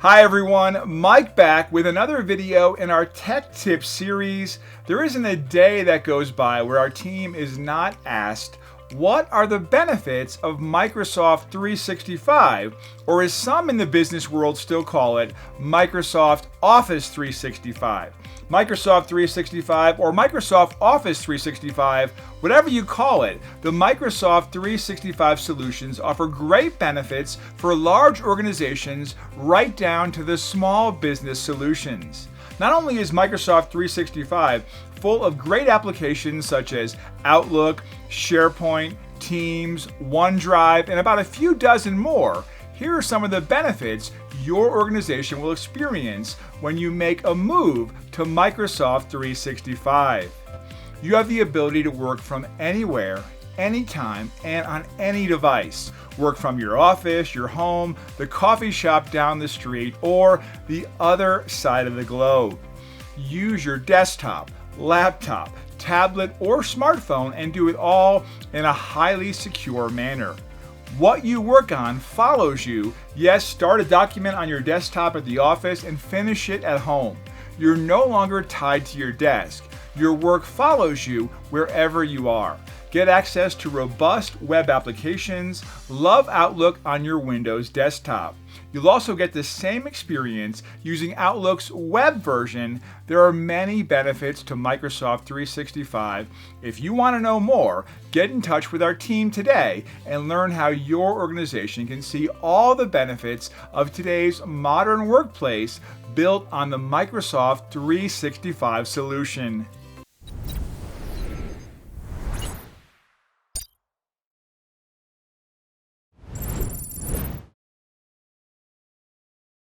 Hi everyone, Mike back with another video in our Tech Tips series. There isn't a day that goes by where our team is not asked, what are the benefits of Microsoft 365, or as some in the business world still call it, Microsoft Office 365. Microsoft 365 or Microsoft Office 365, whatever you call it, the Microsoft 365 solutions offer great benefits for large organizations right down to the small business solutions. Not only is Microsoft 365 full of great applications such as Outlook, SharePoint, Teams, OneDrive, and about a few dozen more, here are some of the benefits your organization will experience when you make a move to Microsoft 365. You have the ability to work from anywhere, anytime, and on any device. Work from your office, your home, the coffee shop down the street, or the other side of the globe. Use your desktop, laptop, tablet, or smartphone and do it all in a highly secure manner. What you work on follows you. Yes, start a document on your desktop at the office and finish it at home. You're no longer tied to your desk. Your work follows you wherever you are. Get access to robust web applications. Love Outlook on your Windows desktop. You'll also get the same experience using Outlook's web version. There are many benefits to Microsoft 365. If you want to know more, get in touch with our team today and learn how your organization can see all the benefits of today's modern workplace built on the Microsoft 365 solution.